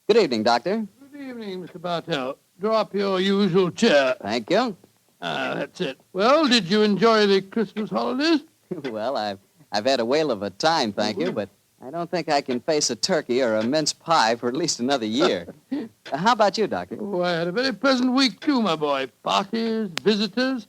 Good evening, Doctor. Good evening, Mr. Bartell. Draw up your usual chair. Thank you. That's it. Well, did you enjoy the Christmas holidays? Well, I've had a whale of a time, thank you, but I don't think I can face a turkey or a mince pie for at least another year. How about you, Doctor? Oh, I had a very pleasant week, too, my boy. Parties, visitors,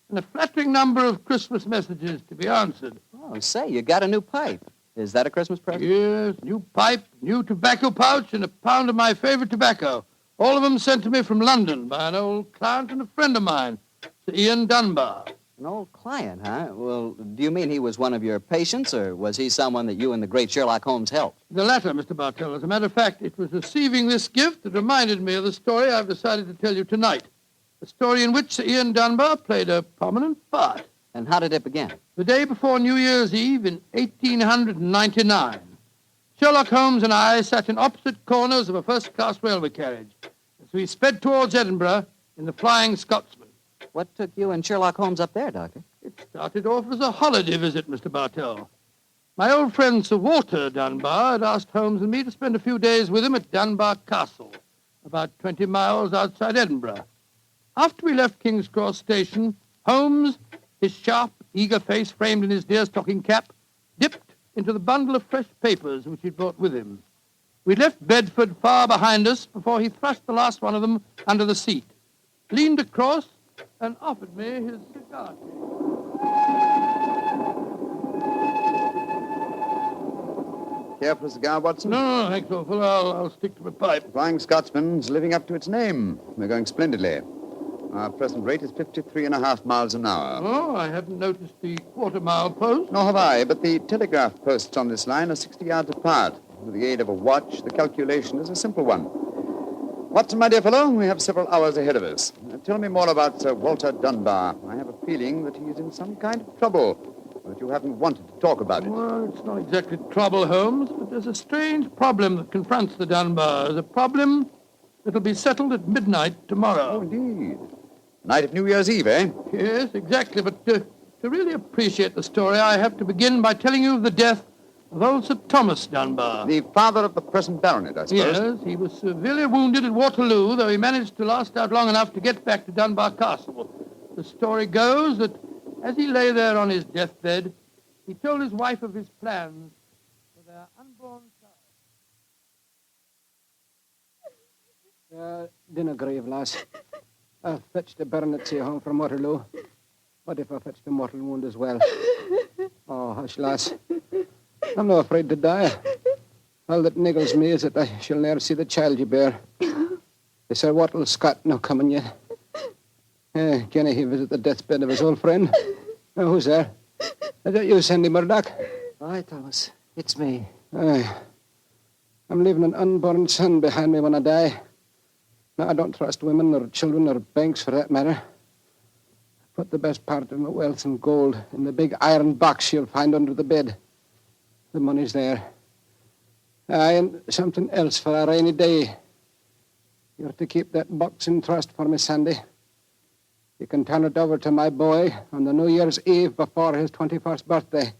and a flattering number of Christmas messages to be answered. Oh, say, you got a new pipe. Is that a Christmas present? Yes, new pipe, new tobacco pouch, and a pound of my favorite tobacco. All of them sent to me from London by an old client and a friend of mine, Sir Ian Dunbar. An old client, huh? Well, do you mean he was one of your patients, or was he someone that you and the great Sherlock Holmes helped? The latter, Mr. Bartell. As a matter of fact, it was receiving this gift that reminded me of the story I've decided to tell you tonight. A story in which Sir Ian Dunbar played a prominent part. And how did it begin? The day before New Year's Eve in 1899, Sherlock Holmes and I sat in opposite corners of a first-class railway carriage as we sped towards Edinburgh in the Flying Scotsman. What took you and Sherlock Holmes up there, Doctor? It started off as a holiday visit, Mr. Bartell. My old friend Sir Walter Dunbar had asked Holmes and me to spend a few days with him at Dunbar Castle, about 20 miles outside Edinburgh. After we left King's Cross Station, Holmes, his sharp, eager face framed in his deerstalking cap, dipped into the bundle of fresh papers which he'd brought with him. We left Bedford far behind us before he thrust the last one of them under the seat, leaned across, and offered me his cigar case. Care for a cigar, Watson? No, thanks, old fellow. I'll stick to my pipe. Flying Scotsman's living up to its name. We're going splendidly. Our present rate is 53.5 miles an hour. Oh, I hadn't noticed the quarter-mile post. Nor have I, but the telegraph posts on this line are 60 yards apart. With the aid of a watch, the calculation is a simple one. Watson, my dear fellow, we have several hours ahead of us. Tell me more about Sir Walter Dunbar. I have a feeling that he is in some kind of trouble, but you haven't wanted to talk about it. Well, it's not exactly trouble, Holmes, but there's a strange problem that confronts the Dunbars. A problem that'll be settled at midnight tomorrow. Oh, indeed. Night of New Year's Eve, eh? Yes, exactly. But to really appreciate the story, I have to begin by telling you of the death of old Sir Thomas Dunbar. The father of the present baronet, I suppose. Yes, he was severely wounded at Waterloo, though he managed to last out long enough to get back to Dunbar Castle. The story goes that as he lay there on his deathbed, he told his wife of his plans for their unborn child. Dinna grieve, lass. I fetched the baronetcy home from Waterloo. What if I fetched a mortal wound as well? Oh, hush, lass. I'm not afraid to die. All that niggles me is that I shall ne'er see the child you bear. Is Sir Walter Scott no coming yet? Can he visit the deathbed of his old friend? Who's there? Is that you, Sandy Murdoch? Aye, Thomas. It's me. Aye. I'm leaving an unborn son behind me when I die. Now, I don't trust women or children or banks for that matter. Put the best part of my wealth and gold in the big iron box you'll find under the bed. The money's there. Aye, and something else for a rainy day. You're to keep that box in trust for me, Sandy. You can turn it over to my boy on the New Year's Eve before his 21st birthday.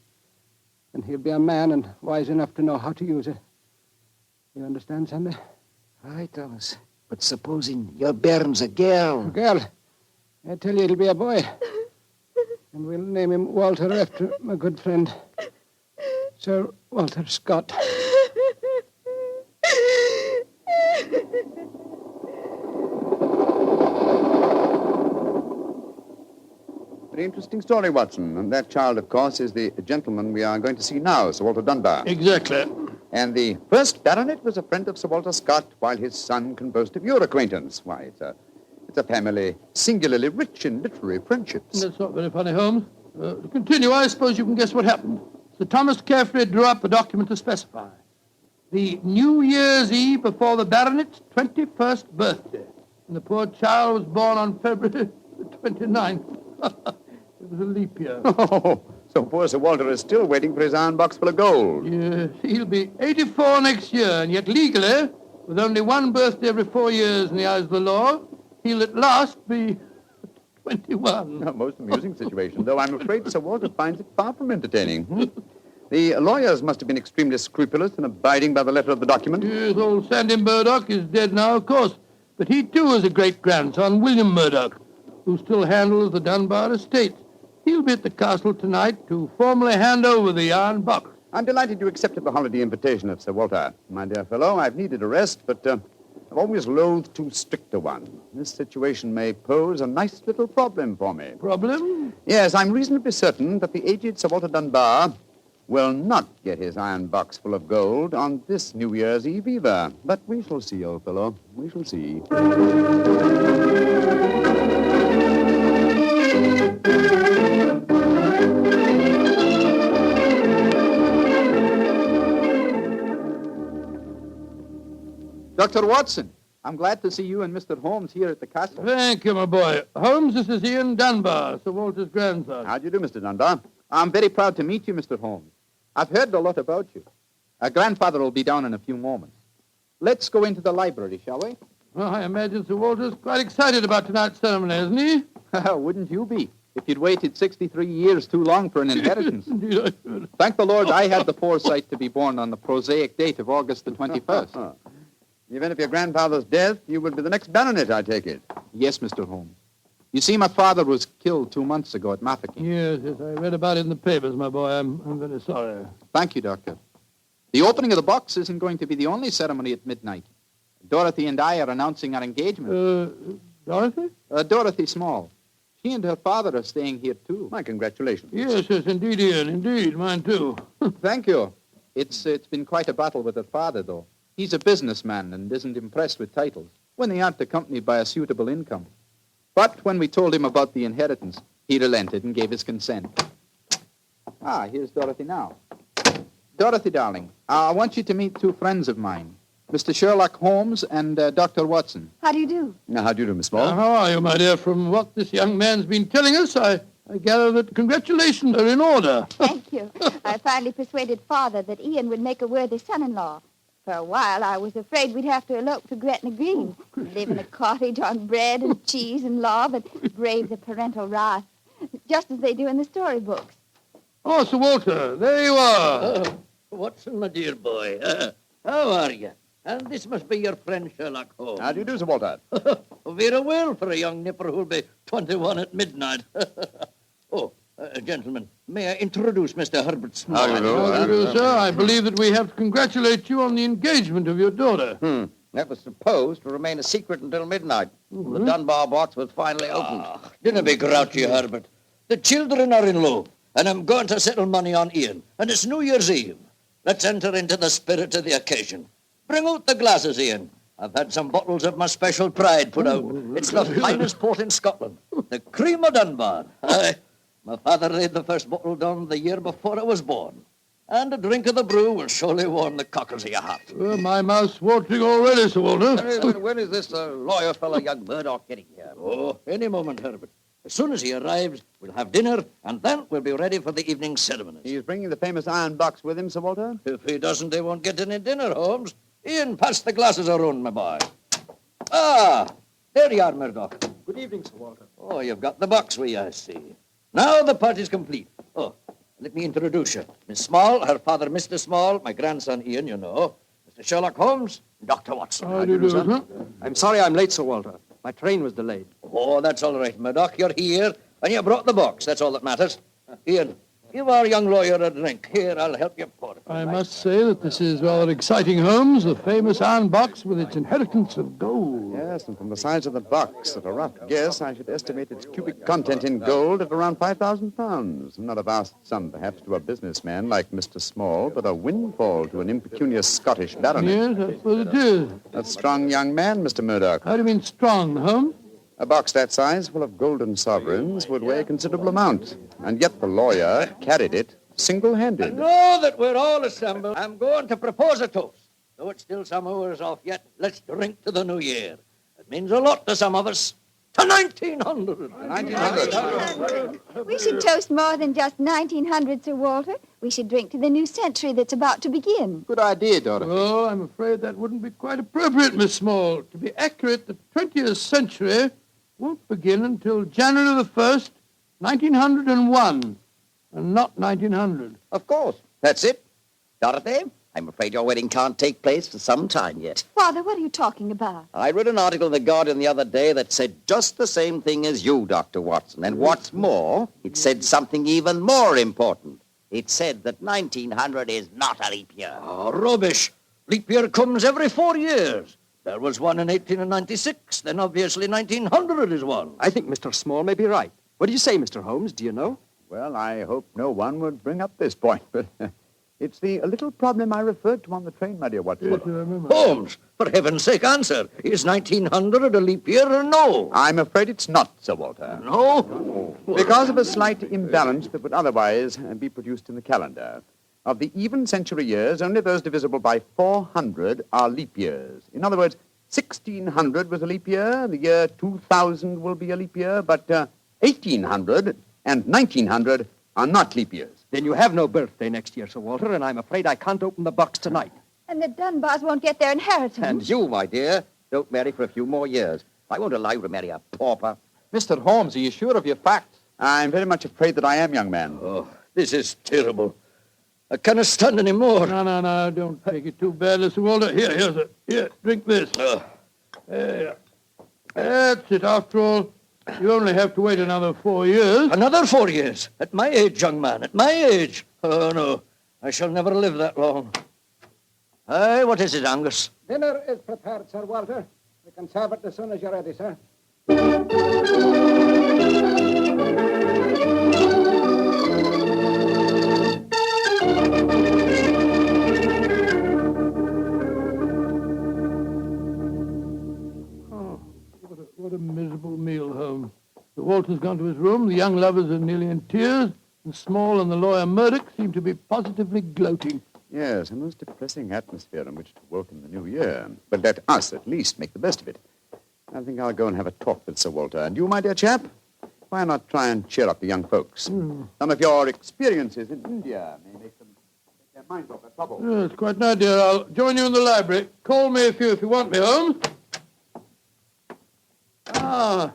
And he'll be a man and wise enough to know how to use it. You understand, Sandy? Aye, Thomas. But supposing your bairn's a girl. A girl? I tell you, it'll be a boy. And we'll name him Walter after my good friend, Sir Walter Scott. Very interesting story, Watson. And that child, of course, is the gentleman we are going to see now, Sir Walter Dunbar. Exactly. And the first baronet was a friend of Sir Walter Scott, while his son can boast of your acquaintance. Why, it's a family singularly rich in literary friendships. That's not very funny, Holmes. To continue, I suppose you can guess what happened. Sir Thomas carefully drew up a document to specify the New Year's Eve before the baronet's 21st birthday. And the poor child was born on February the 29th. It was a leap year. Oh, so poor Sir Walter is still waiting for his iron box full of gold. Yes, he'll be 84 next year, and yet legally, with only one birthday every 4 years in the eyes of the law, he'll at last be 21. A most amusing situation, though I'm afraid Sir Walter finds it far from entertaining. The lawyers must have been extremely scrupulous in abiding by the letter of the document. Yes, old Sandy Murdoch is dead now, of course. But he, too, is a great-grandson, William Murdoch, who still handles the Dunbar estate. He'll be at the castle tonight to formally hand over the iron box. I'm delighted you accepted the holiday invitation of Sir Walter. My dear fellow, I've needed a rest, but I've always loathed too strict a one. This situation may pose a nice little problem for me. Problem? Yes, I'm reasonably certain that the aged Sir Walter Dunbar will not get his iron box full of gold on this New Year's Eve either. But we shall see, old fellow. We shall see. Dr. Watson, I'm glad to see you and Mr. Holmes here at the castle. Thank you, my boy. Holmes, this is Ian Dunbar, Sir Walter's grandson. How do you do, Mr. Dunbar? I'm very proud to meet you, Mr. Holmes. I've heard a lot about you. Our grandfather will be down in a few moments. Let's go into the library, shall we? Well, I imagine Sir Walter's quite excited about tonight's ceremony, isn't he? Wouldn't you be, if you'd waited 63 years too long for an inheritance? Indeed, I should. Thank the Lord I had the foresight to be born on the prosaic date of August the 21st. In the event of your grandfather's death, you will be the next baronet, I take it. Yes, Mr. Holmes. You see, my father was killed 2 months ago at Mafeking. Yes, I read about it in the papers, my boy. I'm very sorry. Thank you, Doctor. The opening of the box isn't going to be the only ceremony at midnight. Dorothy and I are announcing our engagement. Dorothy? Dorothy Small. She and her father are staying here, too. My congratulations. Yes, indeed, Ian. Indeed, mine, too. Thank you. It's been quite a battle with her father, though. He's a businessman and isn't impressed with titles when they aren't accompanied by a suitable income. But when we told him about the inheritance, he relented and gave his consent. Here's Dorothy now. Dorothy, darling, I want you to meet 2 friends of mine, Mr. Sherlock Holmes and Dr. Watson. How do you do? Now, how do you do, Miss Small? How are you, my dear? From what this young man's been telling us, I gather that congratulations are in order. Thank you. I finally persuaded Father that Ian would make a worthy son-in-law. For a while, I was afraid we'd have to elope to Gretna Green, live in a cottage on bread and cheese and love, and brave the parental wrath, just as they do in the storybooks. Oh, Sir Walter, there you are. Oh, Watson, my dear boy. How are you? And this must be your friend Sherlock Holmes. How do you do, Sir Walter? Very well for a young nipper who'll be 21 at midnight. Gentlemen, may I introduce Mr. Herbert Small? How do you do? How do you do, sir? I believe that we have to congratulate you on the engagement of your daughter. That was supposed to remain a secret until midnight. The Dunbar box was finally opened. Dinna be grouchy, Herbert. The children are in love, and I'm going to settle money on Ian, and it's New Year's Eve. Let's enter into the spirit of the occasion. Bring out the glasses, Ian. I've had some bottles of my special pride put out. It's the finest port in Scotland, the cream of Dunbar. Aye, my father laid the first bottle down the year before I was born. And a drink of the brew will surely warm the cockles of your heart. Well, my mouth's watering already, Sir Walter. When is this lawyer fellow, young Murdoch, getting here? Oh, any moment, Herbert. As soon as he arrives, we'll have dinner, and then we'll be ready for the evening ceremonies. He's bringing the famous iron box with him, Sir Walter? If he doesn't, they won't get any dinner, Holmes. Ian, pass the glasses around, my boy. There you are, Murdoch. Good evening, Sir Walter. Oh, you've got the box with you, I see. Now the party's complete. Oh, let me introduce you. Miss Small, her father, Mr. Small, my grandson, Ian, you know. Mr. Sherlock Holmes, Dr. Watson. How do you do, sir? I'm sorry I'm late, Sir Walter. My train was delayed. Oh, that's all right, Murdoch. You're here, and you brought the box. That's all that matters. Ian, give our young lawyer a drink. Here, I'll help you pour it. I must say that this is rather exciting, Holmes, the famous iron box with its inheritance of gold. Yes, and from the size of the box, at a rough guess, I should estimate its cubic content in gold at around 5,000 pounds. Not a vast sum, perhaps, to a businessman like Mr. Small, but a windfall to an impecunious Scottish baronet. Yes, I suppose it is. A strong young man, Mr. Murdoch. How do you mean strong, Holmes? A box that size, full of golden sovereigns, would weigh a considerable amount. And yet the lawyer carried it single-handed. Now that we're all assembled, I'm going to propose a toast. Though it's still some hours off yet, let's drink to the new year. It means a lot to some of us. To 1900. 1900. We should toast more than just 1900, Sir Walter. We should drink to the new century that's about to begin. Good idea, Dorothy. Well, I'm afraid that wouldn't be quite appropriate, Miss Small. To be accurate, the 20th century won't begin until January the 1st, 1901, and not 1900. Of course. That's it. Dorothy, I'm afraid your wedding can't take place for some time yet. Father, what are you talking about? I read an article in The Guardian the other day that said just the same thing as you, Dr. Watson. And what's more, it said something even more important. It said that 1900 is not a leap year. Oh, rubbish. Leap year comes every 4 years. There was one in 1896, then obviously 1900 is one. I think Mr. Small may be right. What do you say, Mr. Holmes? Do you know? Well, I hope no one would bring up this point, but it's the little problem I referred to on the train, my dear Watson. Yes, I remember. Holmes, for heaven's sake, answer. Is 1900 a leap year or no? I'm afraid it's not, Sir Walter. No? Because of a slight imbalance that would otherwise be produced in the calendar. Of the even century years, only those divisible by 400 are leap years. In other words, 1600 was a leap year, the year 2000 will be a leap year, but 1800 and 1900 are not leap years. Then you have no birthday next year, Sir Walter, and I'm afraid I can't open the box tonight. And the Dunbars won't get their inheritance. And you, my dear, don't marry for a few more years. I won't allow you to marry a pauper. Mr. Holmes, are you sure of your facts? I'm very much afraid that I am, young man. Oh, this is terrible. I cannot stand any more. No, don't take it too bad, Mr. Walter. Here, drink this. There. That's it. After all, you only have to wait another 4 years. Another 4 years? At my age, young man, at my age. Oh, no, I shall never live that long. Hey, what is it, Angus? Dinner is prepared, Sir Walter. We can serve it as soon as you're ready, sir. What a miserable meal, Holmes. The Walter's gone to his room, the young lovers are nearly in tears, and Small and the lawyer Murdoch seem to be positively gloating. Yes, a most depressing atmosphere in which to welcome the new year. But let us, at least, make the best of it. I think I'll go and have a talk with Sir Walter. And you, my dear chap, why not try and cheer up the young folks? Some of your experiences in India may make them take their minds off their trouble. Yes, quite an idea. I'll join you in the library. Call me if you want me, Holmes. Ah,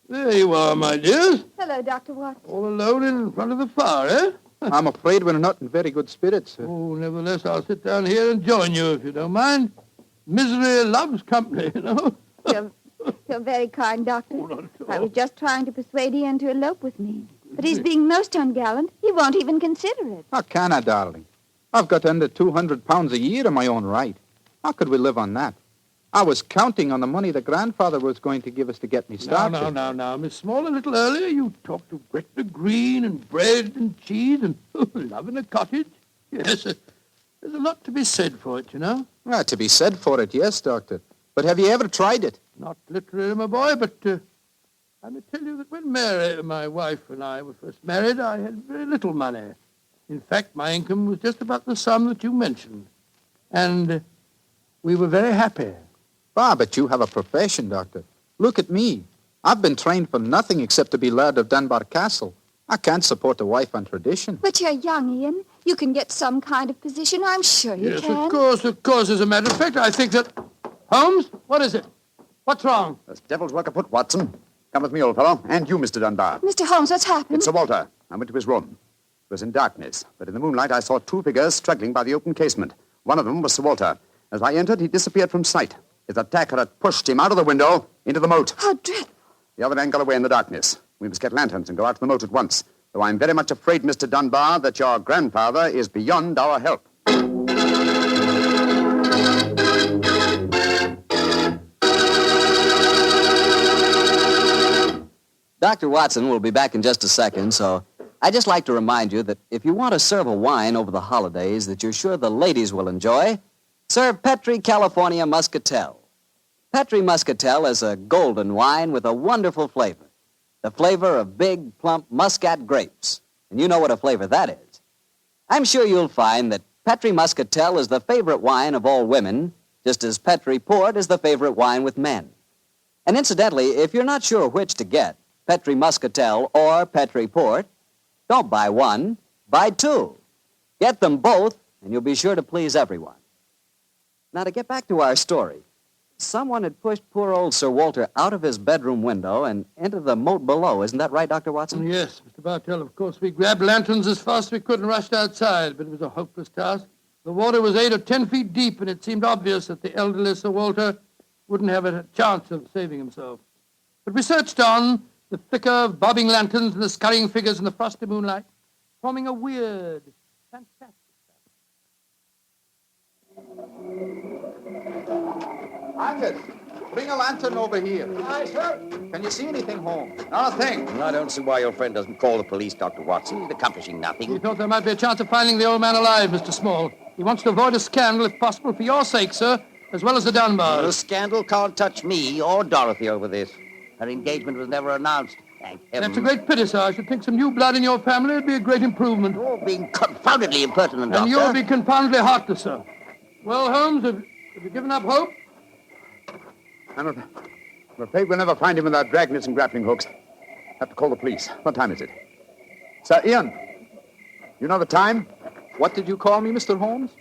there you are, my dears. Hello, Dr. Watson. All alone in front of the fire, eh? I'm afraid we're not in very good spirits, sir. Oh, nevertheless, I'll sit down here and join you, if you don't mind. Misery loves company, you know. You're very kind, Doctor. Oh, not at all. I was just trying to persuade Ian to elope with me. But he's being most ungallant. He won't even consider it. How can I, darling? I've got under 200 pounds a year in my own right. How could we live on that? I was counting on the money the grandfather was going to give us to get me started. Now, Miss Small, a little earlier you talked of Gretna Green and bread and cheese and love in a cottage. Yes, there's a lot to be said for it, you know. Well, to be said for it, yes, Doctor. But have you ever tried it? Not literally, my boy, but I may tell you that when Mary, my wife, and I were first married, I had very little money. In fact, my income was just about the sum that you mentioned. And we were very happy. Ah, but you have a profession, Doctor. Look at me. I've been trained for nothing except to be Laird of Dunbar Castle. I can't support a wife on tradition. But you're young, Ian. You can get some kind of position. I'm sure you Yes, can. of course. As a matter of fact, I think that... Holmes, what is it? What's wrong? There's devil's work afoot, Watson. Come with me, old fellow. And you, Mr. Dunbar. Mr. Holmes, what's happened? It's Sir Walter. I went to his room. It was in darkness, but in the moonlight I saw two figures struggling by the open casement. One of them was Sir Walter. As I entered, he disappeared from sight. His attacker had pushed him out of the window into the moat. How dreadful. The other man got away in the darkness. We must get lanterns and go out to the moat at once. Though I'm very much afraid, Mr. Dunbar, that your grandfather is beyond our help. Dr. Watson will be back in just a second, so I'd just like to remind you that if you want to serve a wine over the holidays that you're sure the ladies will enjoy, serve Petri California Muscatel. Petri Muscatel is a golden wine with a wonderful flavor. The flavor of big, plump Muscat grapes. And you know what a flavor that is. I'm sure you'll find that Petri Muscatel is the favorite wine of all women, just as Petri Port is the favorite wine with men. And incidentally, if you're not sure which to get, Petri Muscatel or Petri Port, don't buy one, buy two. Get them both, and you'll be sure to please everyone. Now, to get back to our story, Someone had pushed poor old Sir Walter out of his bedroom window and into the moat below. Isn't that right, Dr. Watson? Yes, Mr. Bartell. Of course, we grabbed lanterns as fast as we could and rushed outside, but it was a hopeless task. The water was 8 or 10 feet deep, and it seemed obvious that the elderly Sir Walter wouldn't have a chance of saving himself. But we searched on, the flicker of bobbing lanterns and the scurrying figures in the frosty moonlight, forming a weird, fantastic Angus, bring a lantern over here. Aye, sir. Can you see anything, Holmes? Not a thing. I don't see why your friend doesn't call the police, Dr. Watson. He's accomplishing We nothing. thought there might be a chance of finding the old man alive, Mr. Small. He wants to avoid a scandal, if possible, for your sake, sir, as well as the Dunbars. The scandal can't touch me or Dorothy over this. Her engagement was never announced. Thank heaven. That's a great pity, sir. I should think some new blood in your family would be a great improvement. You're being confoundedly impertinent, Doctor. And you'll be confoundedly heartless, sir. Well, Holmes, have you given up hope? I'm afraid we'll never find him without dragnets and grappling hooks. Have to call the police. What time is it? Sir Ian, you know the time? What did you call me, Mr. Holmes?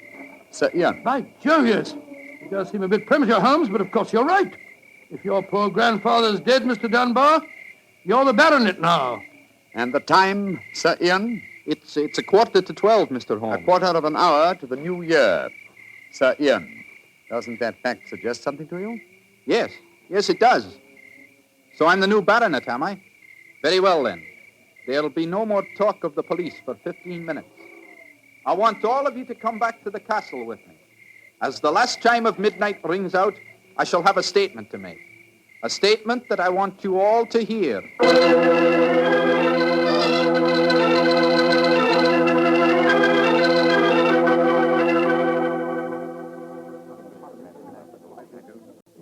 Sir Ian. By Jove, yes. It does seem a bit premature, Holmes, but of course you're right. If your poor grandfather's dead, Mr. Dunbar, you're the baronet now. And the time, Sir Ian? It's 11:45, Mr. A Holmes. quarter of an hour to the new year. Sir Ian, doesn't that fact suggest something to you? Yes, it does. So I'm the new baronet, am I? Very well, then. There'll be no more talk of the police for 15 minutes. I want all of you to come back to the castle with me. As the last chime of midnight rings out, I shall have a statement to make. A statement that I want you all to hear.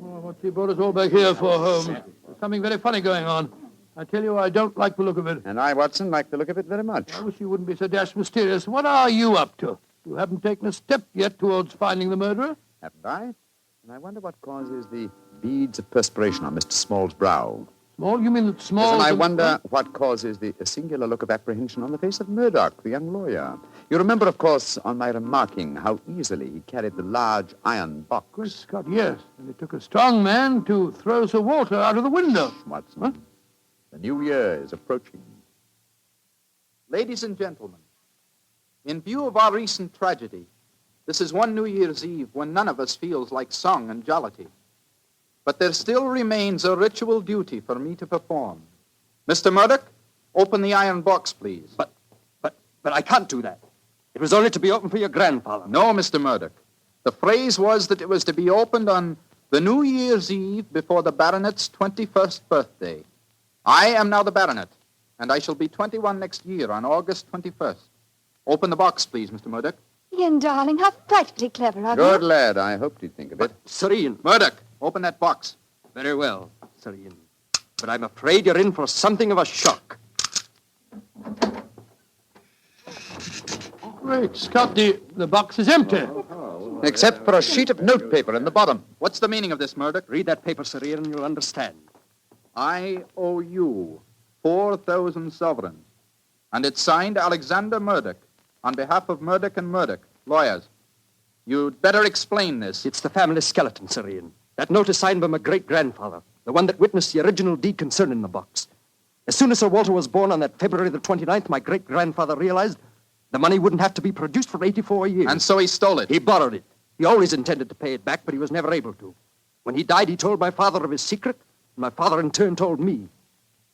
Oh, what you brought us all back here for, Holmes? There's something very funny going on. I tell you, I don't like the look of it. And I, Watson, like the look of it very much. I wish you wouldn't be so dashed mysterious. What are you up to? You haven't taken a step yet towards finding the murderer. Haven't I? And I wonder what causes the beads of perspiration on Mr. Small's brow. Small? You mean that Small... Yes, and I wonder what causes the singular look of apprehension on the face of Murdoch, the young lawyer. You remember, of course, on my remarking how easily he carried the large iron box. Good Scott, yes. And it took a strong man to throw Sir Walter out of the window. Watson, Huh? the new year is approaching. Ladies and gentlemen, in view of our recent tragedy, this is one New Year's Eve when none of us feels like song and jollity. But there still remains a ritual duty for me to perform. Mr. Murdoch, open the iron box, please. But I can't do that. It was only to be opened for your grandfather. No, Mr. Murdoch. The phrase was that it was to be opened on the New Year's Eve before the baronet's 21st birthday. I am now the baronet, and I shall be 21 next year on August 21st. Open the box, please, Mr. Murdoch. Ian, darling, how frightfully clever of Good you. lad, I hoped you'd think of it. Sir Ian. Murdoch, open that box. Very well, Sir Ian. But I'm afraid you're in for something of a shock. Great Scott, the box is empty. Except for a sheet of notepaper in the bottom. What's the meaning of this, Murdoch? Read that paper, Sir Ian, and you'll understand. I owe you 4,000 sovereigns. And it's signed Alexander Murdoch on behalf of Murdoch and Murdoch, lawyers. You'd better explain this. It's the family skeleton, Sir Ian. That note is signed by my great-grandfather, the one that witnessed the original deed concerning the box. As soon as Sir Walter was born on that February the 29th, my great-grandfather realized the money wouldn't have to be produced for 84 years. And so he stole it. He borrowed it. He always intended to pay it back, but he was never able to. When he died, he told my father of his secret, and my father in turn told me.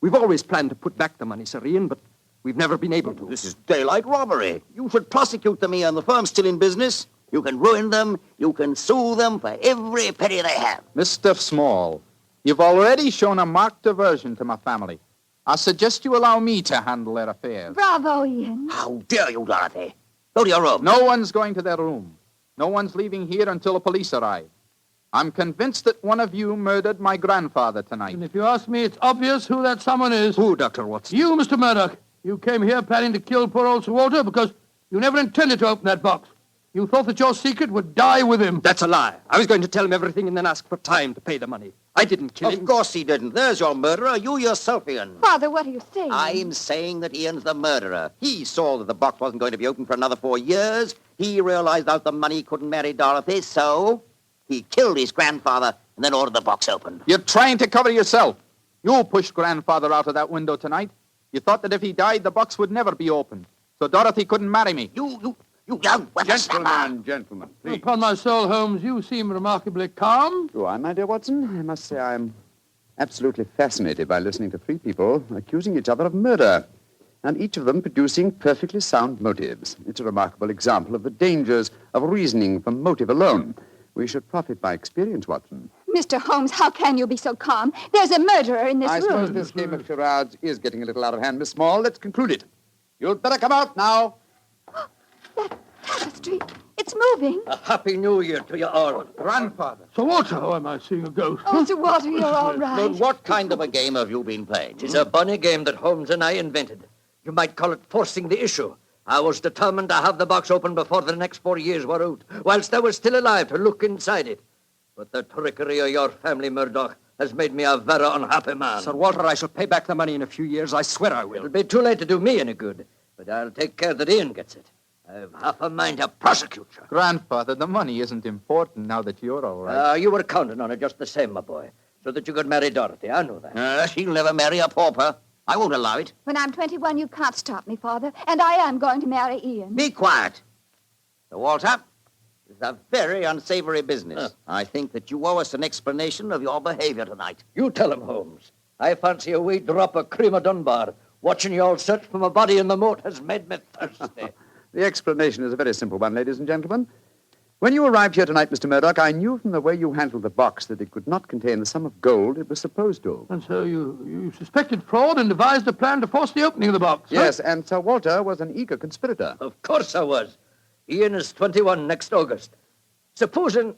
We've always planned to put back the money, Sir Ian, but we've never been able to. This is daylight robbery. You should prosecute them, Ian. The firm's still in business. You can ruin them. You can sue them for every penny they have. Mr. Small, you've already shown a marked aversion to my family. I suggest you allow me to handle their affairs. Bravo, Ian. How dare you, Dorothy? Go to your room. No one's going to their room. No one's leaving here until the police arrive. I'm convinced that one of you murdered my grandfather tonight. And if you ask me, it's obvious who that someone is. Who, Dr. Watson? You, Mr. Murdoch. You came here planning to kill poor old Sir Walter because you never intended to open that box. You thought that your secret would die with him. That's a lie. I was going to tell him everything and then ask for time to pay the money. I didn't kill him. Of course he didn't. There's your murderer. You yourself, Ian. Father, what are you saying? I'm saying that Ian's the murderer. He saw that the box wasn't going to be open for another 4 years. He realized out the money couldn't marry Dorothy, so he killed his grandfather and then order the box opened. You're trying to cover yourself. You pushed Grandfather out of that window tonight. You thought that if he died, the box would never be opened. So Dorothy couldn't marry me. You young whippersnapper. Gentlemen, please. Upon my soul, Holmes, you seem remarkably calm. Do I, my dear Watson? I must say I'm absolutely fascinated by listening to three people accusing each other of murder, and each of them producing perfectly sound motives. It's a remarkable example of the dangers of reasoning from motive alone. We should profit by experience, Watson. Mr. Holmes, how can you be so calm? There's a murderer in this I room. suppose this game of charades is getting a little out of hand, Miss Small. Let's conclude it. You'd better come out now. That tapestry, it's moving. A happy new year to you all. Grandfather. Sir Walter, oh, am I seeing a ghost? Oh, Sir Walter, you're all Now, right. what kind of a game have you been playing? It's a bunny game that Holmes and I invented. You might call it forcing the issue. I was determined to have the box open before the next 4 years were out, whilst I was still alive to look inside it. But the trickery of your family, Murdoch, has made me a very unhappy man. Sir Walter, I shall pay back the money in a few years. I swear I will. It'll be too late to do me any good, but I'll take care that Ian gets it. I've half a mind to prosecute you. Grandfather, the money isn't important now that you're all right. You were counting on it just the same, my boy, so that you could marry Dorothy. I know that. She'll never marry a pauper. I won't allow it. When I'm 21, you can't stop me, Father. And I am going to marry Ian. Be quiet. Sir Walter, this is a very unsavory business. I think that you owe us an explanation of your behavior tonight. You tell him, Holmes. I fancy a wee drop of cream of Dunbar. Watching you all search for my body in the moat has made me thirsty. The explanation is a very simple one, ladies and gentlemen. When you arrived here tonight, Mr. Murdoch, I knew from the way you handled the box that it could not contain the sum of gold it was supposed to. And so you suspected fraud and devised a plan to force the opening of the box. huh? Yes, and Sir Walter was an eager conspirator. Of course I was. Ian is 21 next August. Supposing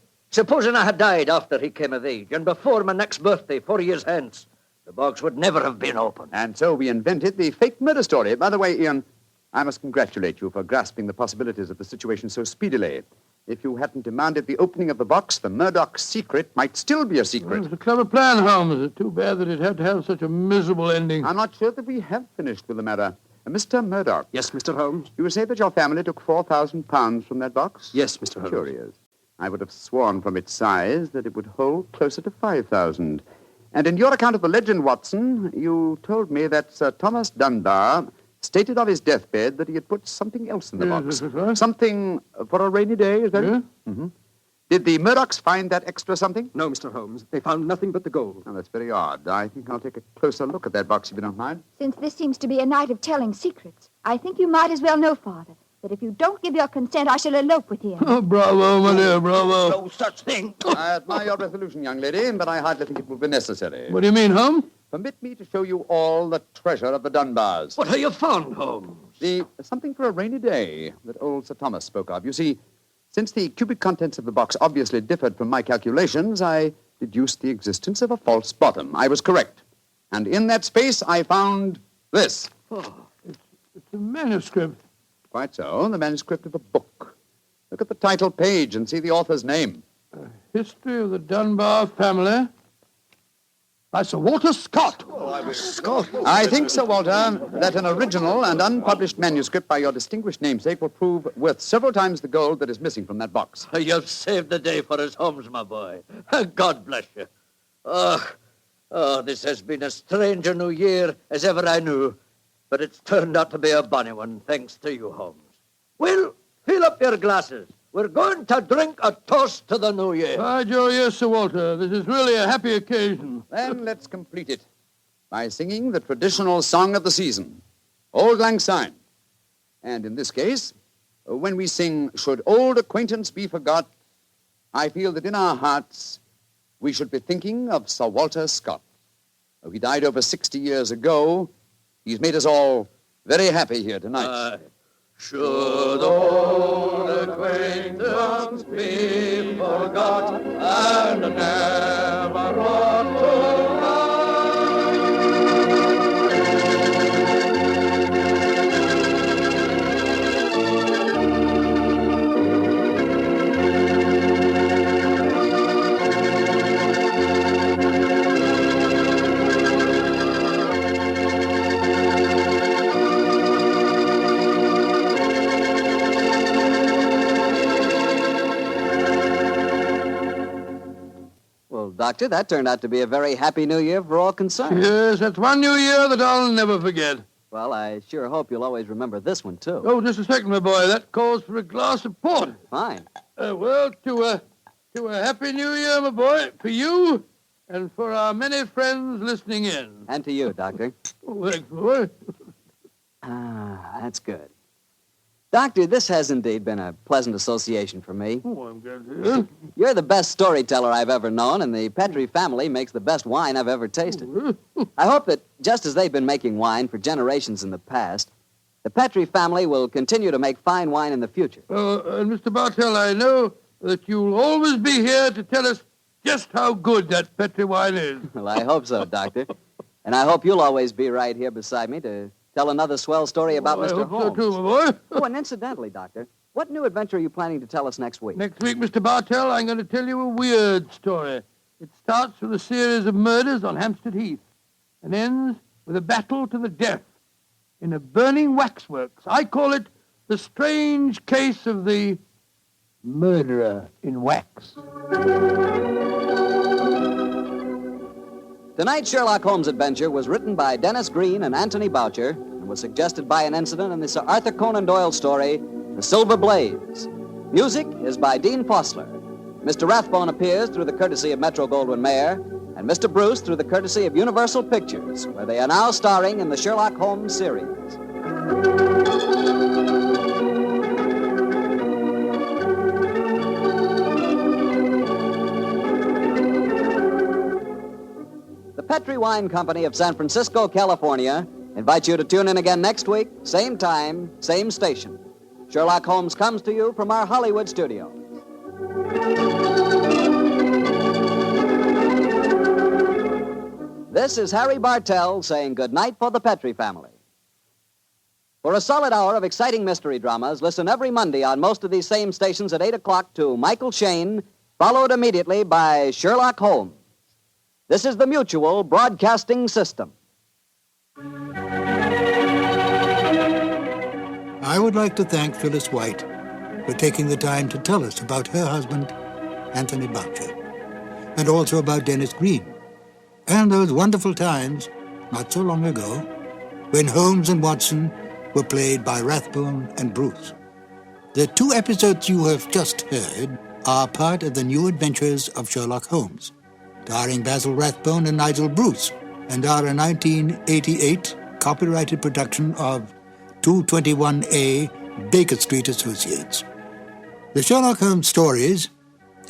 I had died after he came of age and before my next birthday, 4 years hence, the box would never have been opened. And so we invented the fake murder story. By the way, Ian, I must congratulate you for grasping the possibilities of the situation so speedily. If you hadn't demanded the opening of the box, the Murdoch secret might still be a Well, secret. it's a clever plan, Holmes. It's too bad that it had to have such a miserable ending. I'm not sure that we have finished with the matter. Mr. Murdoch, Yes, Mr. Holmes? you say that your family took £4,000 from that box? Yes, Mr. Holmes. Curious. I would have sworn from its size that it would hold closer to 5,000. And in your account of the legend, Watson, you told me that Sir Thomas Dunbar stated of his deathbed that he had put something else in the Yes, box. that's right. Something for a rainy day, is that Yeah. it? Mm-hmm. Did the Murdochs find that extra something? No, Mr. Holmes. They found nothing but the gold. Oh, that's very odd. I think I'll take a closer look at that box, if you don't mind. Since this seems to be a night of telling secrets, I think you might as well know, Father, that if you don't give your consent, I shall elope with Ian. Oh, bravo, my dear, bravo. No such thing. I admire your resolution, young lady, but I hardly think it will be necessary. What do you mean, Holmes? Permit me to show you all the treasure of the Dunbars. What have you found, Holmes? Something for a rainy day that old Sir Thomas spoke of. You see, since the cubic contents of the box obviously differed from my calculations, I deduced the existence of a false bottom. I was correct. And in that space, I found this. It's a manuscript. Quite so, the manuscript of a book. Look at the title page and see the author's name. History of the Dunbar family by Sir Walter Scott. I think, Sir Walter, that an original and unpublished manuscript by your distinguished namesake will prove worth several times the gold that is missing from that box. You've saved the day for us, Holmes, my boy. God bless you. This has been as strange a new year as ever I knew, but it's turned out to be a bonny one, thanks to you, Holmes. Well, fill up your glasses. We're going to drink a toast to the new year. By Joe, yes, Sir Walter. This is really a happy occasion. Then let's complete it by singing the traditional song of the season, Auld Lang Syne. And in this case, when we sing, Should Old Acquaintance Be Forgot, I feel that in our hearts we should be thinking of Sir Walter Scott. Though he died over 60 years ago, he's made us all very happy here tonight. Should old acquaintance be forgot and never brought to Doctor. That turned out to be a very happy new year for all concerned. Yes, that's one new year that I'll never forget. Well, I sure hope you'll always remember this one, too. Oh, just a second, my boy. That calls for a glass of port. Fine. Well, to a happy new year, my boy, for you and for our many friends listening in. And to you, Doctor. Oh, thanks, boy. Ah, that's good. Doctor, this has indeed been a pleasant association for me. Oh, I'm glad to hear. You're the best storyteller I've ever known, and the Petri family makes the best wine I've ever tasted. I hope that just as they've been making wine for generations in the past, the Petri family will continue to make fine wine in the future. And Mr. Bartell, I know that you'll always be here to tell us just how good that Petri wine is. Well, I hope so, Doctor. And I hope you'll always be right here beside me to tell another swell story about Mr. I hope Holmes. so too, my boy. Oh, and incidentally, Doctor, what new adventure are you planning to tell us next week? Next week, Mr. Bartell, I'm going to tell you a weird story. It starts with a series of murders on Hampstead Heath and ends with a battle to the death in a burning waxworks. I call it the strange case of the murderer in wax. Tonight's Sherlock Holmes adventure was written by Dennis Green and Anthony Boucher and was suggested by an incident in the Sir Arthur Conan Doyle story, The Silver Blaze. Music is by Dean Fossler. Mr. Rathbone appears through the courtesy of Metro-Goldwyn-Mayer, and Mr. Bruce through the courtesy of Universal Pictures, where they are now starring in the Sherlock Holmes series. The Petri Wine Company of San Francisco, California, invites you to tune in again next week, same time, same station. Sherlock Holmes comes to you from our Hollywood studio. This is Harry Bartell saying good night for the Petri family. For a solid hour of exciting mystery dramas, listen every Monday on most of these same stations at 8 o'clock to Michael Shayne, followed immediately by Sherlock Holmes. This is the Mutual Broadcasting System. I would like to thank Phyllis White for taking the time to tell us about her husband, Anthony Boucher, and also about Dennis Green, and those wonderful times, not so long ago, when Holmes and Watson were played by Rathbone and Bruce. The 2 episodes you have just heard are part of the new adventures of Sherlock Holmes, starring Basil Rathbone and Nigel Bruce, and are a 1988 copyrighted production of 221A Baker Street Associates. The Sherlock Holmes stories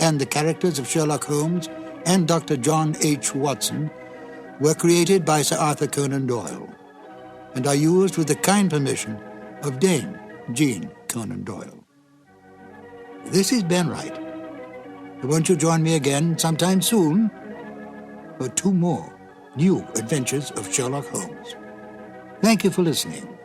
and the characters of Sherlock Holmes and Dr. John H. Watson were created by Sir Arthur Conan Doyle and are used with the kind permission of Dame Jean Conan Doyle. This is Ben Wright. Won't you join me again sometime soon for 2 more new adventures of Sherlock Holmes? Thank you for listening.